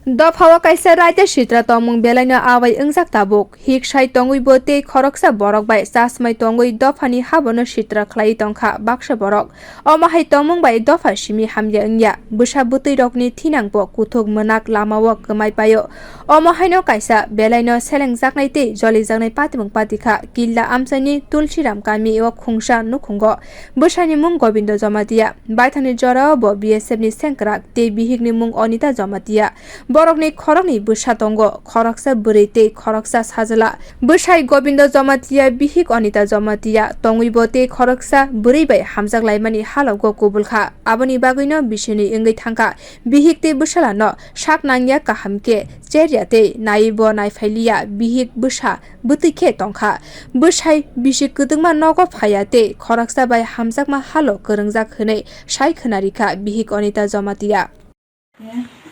Dophawa kaisa raita sitra tongmung belaino awai ungjak tabuk hik sai tongwi bote khoroksa borok bai chasmaio tongwi dophani habono sitra khlai tongkha baksa borok omahai tongmung bai dopha simi hamya ungya bwsa butui rokni thinangbo kuthuk monak lamao kmai payo omahaino kaisa belaino selengjaknai tei jolijaknai patimung patikha killa amchaini tulsiram kami o khungsa nukhungo bwsani mung Govinda jamatia baithani jora bo BSF ni sengkrak tei Bihik ni mung Anita jamatia borokni khorokni bwsa tongo khoroksa bwrwi tei khoroksa sajala bwsai Govinda jamatia Bihik Anita jamatia tongwi bote khoroksa bwrwibai hamjaklaimani halok kubulkha aboni bagwino bisini ungwi thangka Bihik tei bwsala no sak nangliya kahamke cherya tei naibo naifailia Bihik bwsa bwtuikhe tongkha bwsai bisi kwdungma nogo phaya tei khoroksa bai hamjakma halok kwrwngjak hwnwi sai khwnarikha Bihik Anita jamatia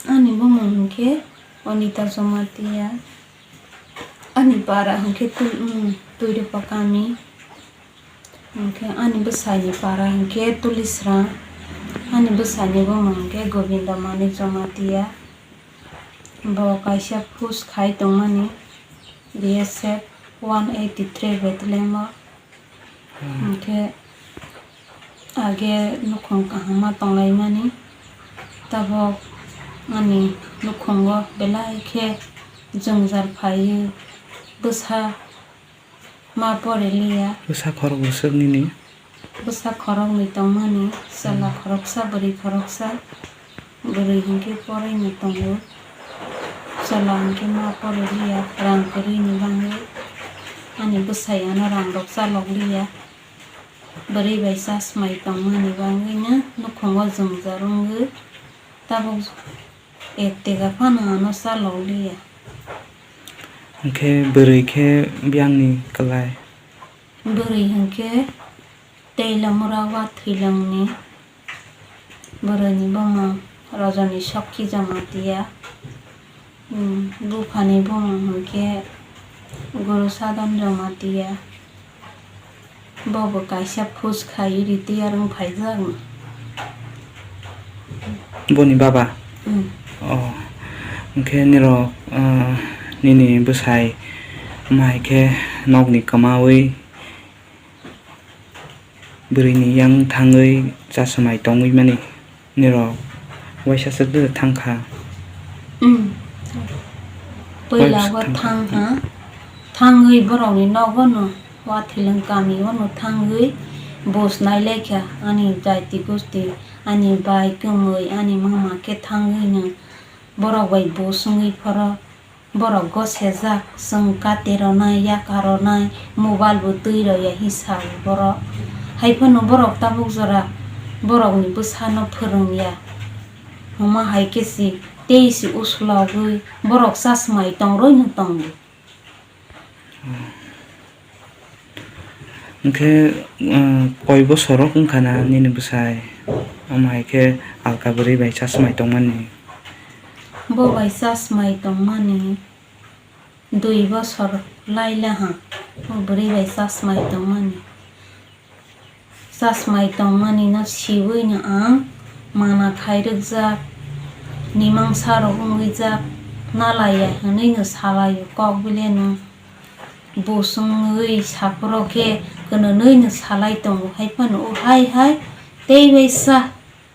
Ani bumung hingke Anita jamatia ani para hingke twino kami hingke ani bwsai ni para hingke tulsiram ani bwsai ni bumung hingke Govinda mani jamatia bo kaisa post khai tongmani BSF 183 Battalion hingke age nukhung kahama tonglaimani tabok ani nukhungo belai khe jungjal phaiyo bwsa ma poreliya bwsa khorok usukni ni bwsa khorokni tongmani sala khoroksa bwrwi khoroksa bwrwi hingke poraini tongo sala hingke ma poreliya rang kwrwi ni bangwi ani bwsai ano rang rok chalokliya bwrwibai chasmaio tongmani bangwino nukhungo jungjal wngwi tabuk ettega phano ano chalokliya hingke bwrwi khe byangni klai bwrwi hingke teilamura wa thwilangni bwrwini bumung rajani sakhi jamatia buphani bumung hingke guru sadam jamatia bobo kaisa post khai riti arung phaijak boni baba hingke nirok nini bwsai maikhe nokni kamawi bwrwini yang thangwi chasmaio tongwi mani nirok waisa sadu thangkha poila wa thangha thangwi borokni nogono wa thilang kami ono thangwi bosnai lekha ani jaiti gosti ani bai kumui ani mama ke thangwi no borok bai bosungwi phoro borok go sejak sung kateronai yakaronai mobile bo tuiroya hisab borok haifano borok tabuk jora borokni bwsano phwrwngya homa haikesi teisi usulagwi borok chasmaio tongroi no tongo hingke koi bosorok wngkhana nini bwsai amaikhe alka bwrwibai chasmaio tongmani bo bai chasmaio tongmani 2 bosor lailaha bwrwibai chasmaio tongmani no siwi no ang mana khairukjak nimang sarok wngwijak nalaya hwnwi no salayo kokbile no bosungwi saphoro khe knwnwi no salai tongo haifano hai hai tei waisa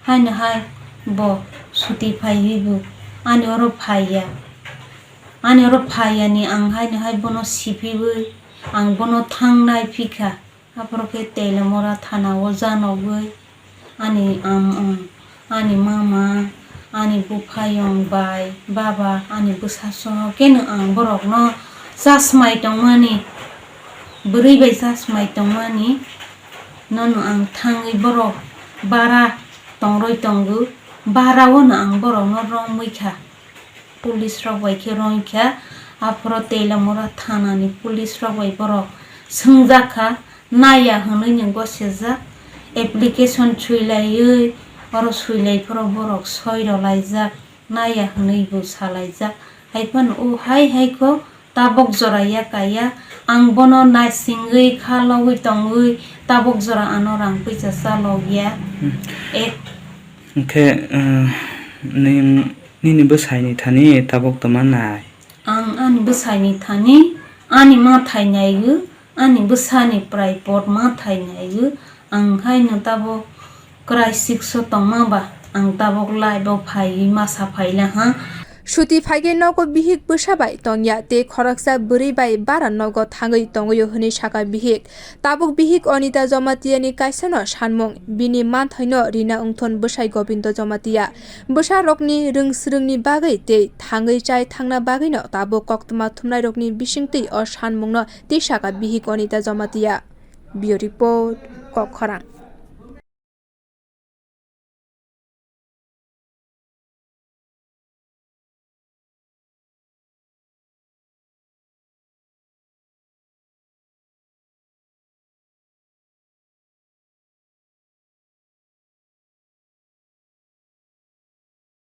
haino hai bo suti phaiwibo ani oro phaiya ni ang haino hai bono sipiwi ang bono thangnai phaikha aporo khe teilamura thanao janogwi ani ani mama ani bufayong bai baba ani bwsa soho keno ang borok no chasmaio tongmani bwrwibai chasmaio tongmani nono ang thangwi borok bara tongroi tongo barao no ang borok no rongmwikha police rok bai khe rongkha aporo teilamura thanani police rok bai borok sungjakha naya hwnwi no gosejak application chuilaiwi oro suilaiforo borok soiro laijak naya hwnwi bo salaijak haifano hai haiko tabok jora yakaya ang bono naisingwi khalowi tongwi tabok jora ano rang puisa chalogya hingke ning Nini bwsai ni thani tabuk toma nai. Ani bwsai ni thani ani ma thainaigu ani bwsani prai pot ma thainaigu haino tabo crisis so tongma ba tabuk live o phai masa phaila ha. Shuti phaige nogo bihik bwsa bai tongya te khoroksa bwrwibai bara nogo thangui tongoyo hini saka bihik tabuk bihik onita jamatia ni kaisa no sanmung bini manthaino rina ungthon bwsai Govinda jamatia bwsa rokni rungsrungni bagui te thangui chai thangna bagui no tabuk koktwma thumnai rokni bisingtui o sanmung no te saka bihik onita jamatia. Bio report Kokharang.